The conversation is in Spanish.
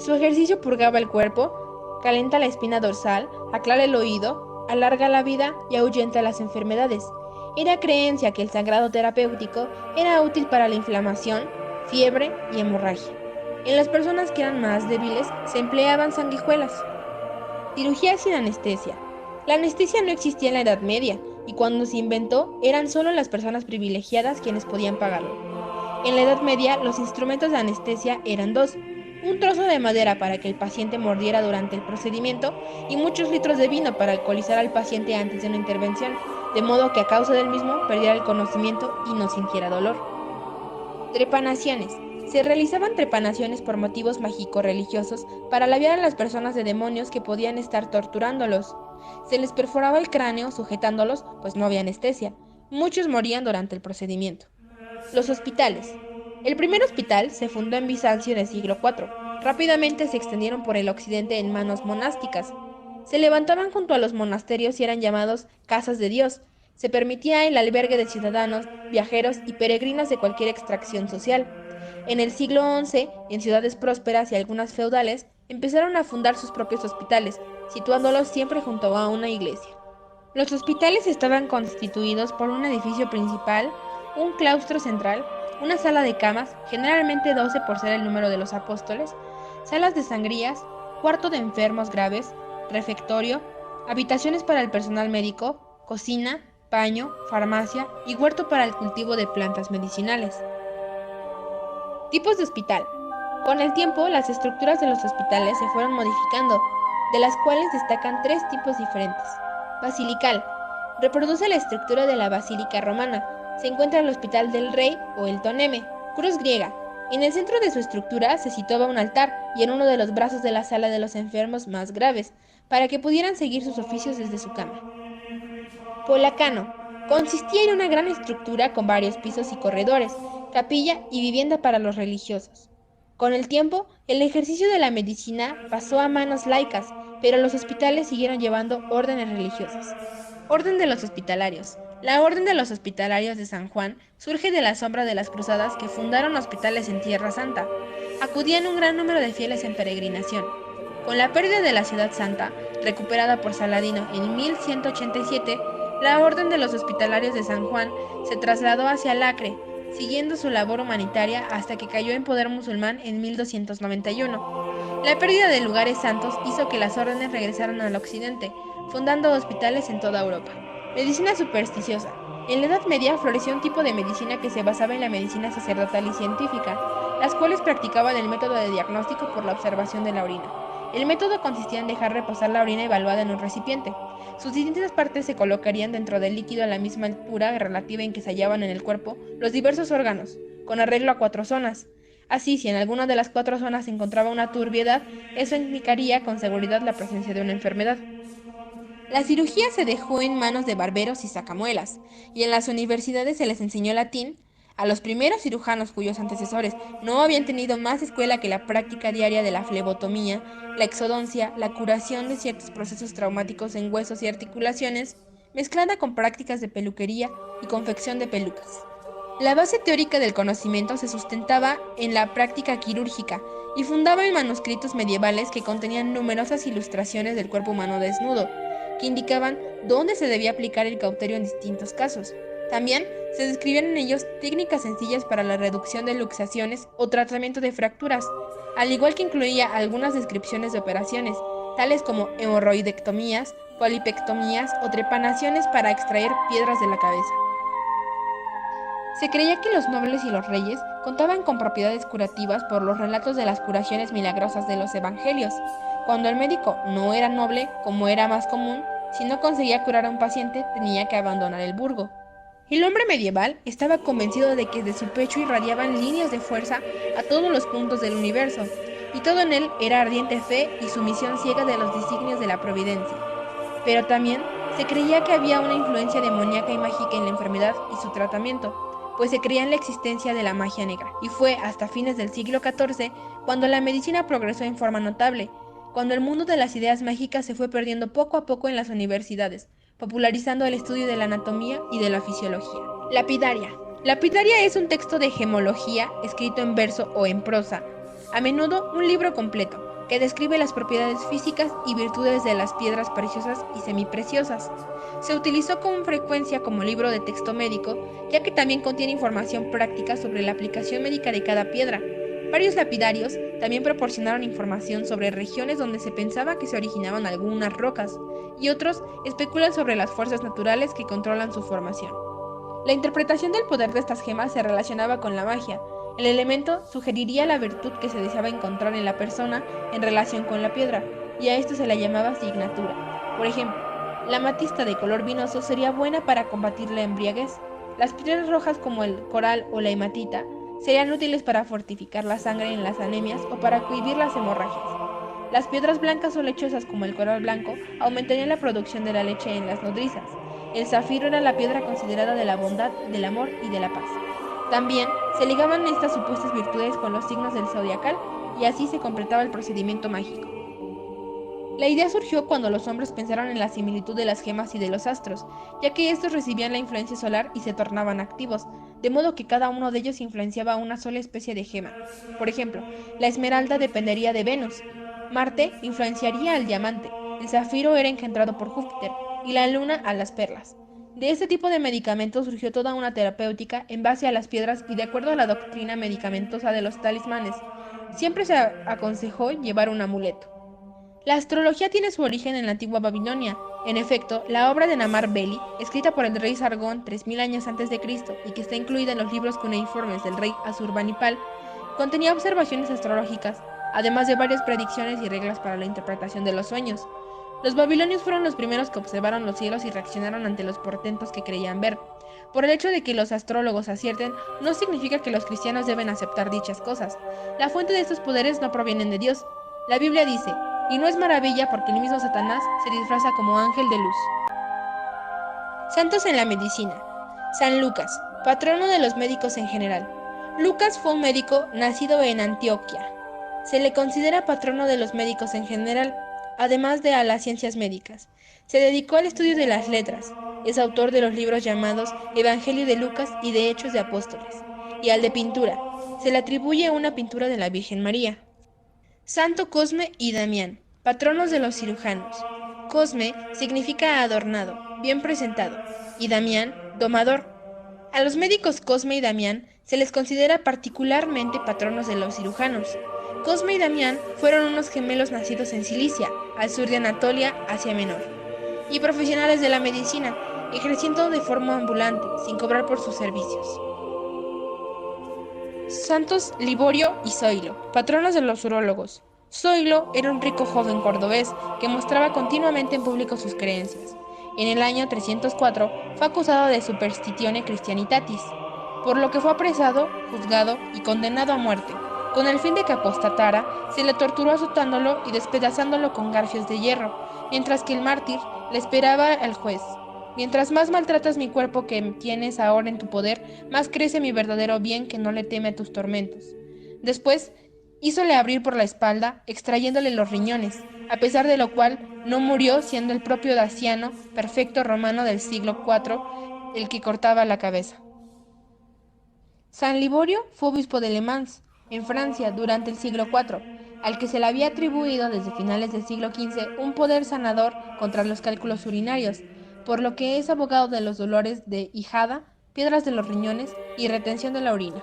Su ejercicio purgaba el cuerpo, calienta la espina dorsal, aclara el oído, alarga la vida y ahuyenta las enfermedades. Era creencia que el sangrado terapéutico era útil para la inflamación, fiebre y hemorragia. En las personas que eran más débiles se empleaban sanguijuelas. Cirugía sin anestesia. La anestesia no existía en la Edad Media y cuando se inventó eran solo las personas privilegiadas quienes podían pagarlo. En la Edad Media, los instrumentos de anestesia eran dos: un trozo de madera para que el paciente mordiera durante el procedimiento y muchos litros de vino para alcoholizar al paciente antes de una intervención, de modo que a causa del mismo perdiera el conocimiento y no sintiera dolor. Trepanaciones. Se realizaban trepanaciones por motivos mágico-religiosos para aliviar a las personas de demonios que podían estar torturándolos. Se les perforaba el cráneo sujetándolos, pues no había anestesia. Muchos morían durante el procedimiento. Los hospitales. El primer hospital se fundó en Bizancio en el siglo IV. Rápidamente se extendieron por el occidente en manos monásticas. Se levantaban junto a los monasterios y eran llamados casas de Dios. Se permitía el albergue de ciudadanos, viajeros y peregrinos de cualquier extracción social. En el siglo XI, en ciudades prósperas y algunas feudales, empezaron a fundar sus propios hospitales, situándolos siempre junto a una iglesia. Los hospitales estaban constituidos por un edificio principal, un claustro central, una sala de camas, generalmente 12 por ser el número de los apóstoles, salas de sangrías, cuarto de enfermos graves, refectorio, habitaciones para el personal médico, cocina, baño, farmacia y huerto para el cultivo de plantas medicinales. Tipos de hospital. Con el tiempo, las estructuras de los hospitales se fueron modificando, de las cuales destacan tres tipos diferentes. Basilical. Reproduce la estructura de la basílica romana. Se encuentra el Hospital del Rey o el Toneme. Cruz griega. En el centro de su estructura se situaba un altar y en uno de los brazos de la sala de los enfermos más graves, para que pudieran seguir sus oficios desde su cama. Polacano. Consistía en una gran estructura con varios pisos y corredores, capilla y vivienda para los religiosos. Con el tiempo, el ejercicio de la medicina pasó a manos laicas, pero los hospitales siguieron llevando órdenes religiosas. Orden de los Hospitalarios. La Orden de los Hospitalarios de San Juan surge de la sombra de las cruzadas que fundaron hospitales en Tierra Santa. Acudían un gran número de fieles en peregrinación. Con la pérdida de la Ciudad Santa, recuperada por Saladino en 1187, la Orden de los Hospitalarios de San Juan se trasladó hacia el Acre, siguiendo su labor humanitaria hasta que cayó en poder musulmán en 1291. La pérdida de lugares santos hizo que las órdenes regresaran al occidente, fundando hospitales en toda Europa. Medicina supersticiosa. En la Edad Media floreció un tipo de medicina que se basaba en la medicina sacerdotal y científica, las cuales practicaban el método de diagnóstico por la observación de la orina. El método consistía en dejar reposar la orina evaluada en un recipiente. Sus distintas partes se colocarían dentro del líquido a la misma altura relativa en que se hallaban en el cuerpo los diversos órganos, con arreglo a 4 zonas. Así, si en alguna de las 4 zonas se encontraba una turbiedad, eso indicaría con seguridad la presencia de una enfermedad. La cirugía se dejó en manos de barberos y sacamuelas, y en las universidades se les enseñó latín a los primeros cirujanos cuyos antecesores no habían tenido más escuela que la práctica diaria de la flebotomía, la exodoncia, la curación de ciertos procesos traumáticos en huesos y articulaciones, mezclada con prácticas de peluquería y confección de pelucas. La base teórica del conocimiento se sustentaba en la práctica quirúrgica y fundaba en manuscritos medievales que contenían numerosas ilustraciones del cuerpo humano desnudo, que indicaban dónde se debía aplicar el cauterio en distintos casos. También se describían en ellos técnicas sencillas para la reducción de luxaciones o tratamiento de fracturas, al igual que incluía algunas descripciones de operaciones, tales como hemorroidectomías, polipectomías o trepanaciones para extraer piedras de la cabeza. Se creía que los nobles y los reyes contaban con propiedades curativas por los relatos de las curaciones milagrosas de los evangelios. Cuando el médico no era noble, como era más común, si no conseguía curar a un paciente tenía que abandonar el burgo. El hombre medieval estaba convencido de que de su pecho irradiaban líneas de fuerza a todos los puntos del universo, y todo en él era ardiente fe y sumisión ciega de los designios de la providencia. Pero también se creía que había una influencia demoníaca y mágica en la enfermedad y su tratamiento, pues se creía en la existencia de la magia negra. Y fue hasta fines del siglo XIV cuando la medicina progresó en forma notable, cuando el mundo de las ideas mágicas se fue perdiendo poco a poco en las universidades, popularizando el estudio de la anatomía y de la fisiología. Lapidaria. Lapidaria es un texto de gemología escrito en verso o en prosa, a menudo un libro completo, que describe las propiedades físicas y virtudes de las piedras preciosas y semipreciosas. Se utilizó con frecuencia como libro de texto médico, ya que también contiene información práctica sobre la aplicación médica de cada piedra. Varios lapidarios también proporcionaron información sobre regiones donde se pensaba que se originaban algunas rocas, y otros especulan sobre las fuerzas naturales que controlan su formación. La interpretación del poder de estas gemas se relacionaba con la magia. El elemento sugeriría la virtud que se deseaba encontrar en la persona en relación con la piedra, y a esto se la llamaba signatura. Por ejemplo, la amatista de color vinoso sería buena para combatir la embriaguez. Las piedras rojas como el coral o la hematita serían útiles para fortificar la sangre en las anemias o para cohibir las hemorragias. Las piedras blancas o lechosas como el coral blanco aumentarían la producción de la leche en las nodrizas. El zafiro era la piedra considerada de la bondad, del amor y de la paz. También se ligaban estas supuestas virtudes con los signos del zodiacal y así se completaba el procedimiento mágico. La idea surgió cuando los hombres pensaron en la similitud de las gemas y de los astros, ya que estos recibían la influencia solar y se tornaban activos, de modo que cada uno de ellos influenciaba a una sola especie de gema. Por ejemplo, la esmeralda dependería de Venus, Marte influenciaría al diamante, el zafiro era engendrado por Júpiter y la luna a las perlas. De este tipo de medicamentos surgió toda una terapéutica en base a las piedras y de acuerdo a la doctrina medicamentosa de los talismanes. Siempre se aconsejó llevar un amuleto. La astrología tiene su origen en la antigua Babilonia. En efecto, la obra de Namar Beli, escrita por el rey Sargón 3000 años antes de Cristo y que está incluida en los libros cuneiformes del rey Asurbanipal, contenía observaciones astrológicas, además de varias predicciones y reglas para la interpretación de los sueños. Los babilonios fueron los primeros que observaron los cielos y reaccionaron ante los portentos que creían ver. Por el hecho de que los astrólogos acierten, no significa que los cristianos deben aceptar dichas cosas. La fuente de estos poderes no provienen de Dios. La Biblia dice, y no es maravilla porque el mismo Satanás se disfraza como ángel de luz. Santos en la medicina. San Lucas, patrono de los médicos en general. Lucas fue un médico nacido en Antioquia. Se le considera patrono de los médicos en general, además de a las ciencias médicas. Se dedicó al estudio de las letras. Es autor de los libros llamados Evangelio de Lucas y de Hechos de Apóstoles. Y al de pintura. Se le atribuye una pintura de la Virgen María. Santo Cosme y Damián, patronos de los cirujanos. Cosme significa adornado, bien presentado, y Damián, domador. A los médicos Cosme y Damián se les considera particularmente patronos de los cirujanos. Cosme y Damián fueron unos gemelos nacidos en Cilicia, al sur de Anatolia, Asia Menor, y profesionales de la medicina, ejerciendo de forma ambulante, sin cobrar por sus servicios. Santos Liborio y Zoilo, patronos de los urólogos. Zoilo era un rico joven cordobés que mostraba continuamente en público sus creencias. En el año 304 fue acusado de superstitione Christianitatis, por lo que fue apresado, juzgado y condenado a muerte. Con el fin de que apostatara, se le torturó azotándolo y despedazándolo con garfios de hierro, mientras que el mártir le esperaba al juez. Mientras más maltratas mi cuerpo que tienes ahora en tu poder, más crece mi verdadero bien que no le teme a tus tormentos. Después, hízole abrir por la espalda, extrayéndole los riñones, a pesar de lo cual no murió siendo el propio Daciano, perfecto romano del siglo IV, el que cortaba la cabeza. San Liborio fue obispo de Le Mans, en Francia, durante el siglo IV, al que se le había atribuido desde finales del siglo XV un poder sanador contra los cálculos urinarios, por lo que es abogado de los dolores de ijada, piedras de los riñones y retención de la orina.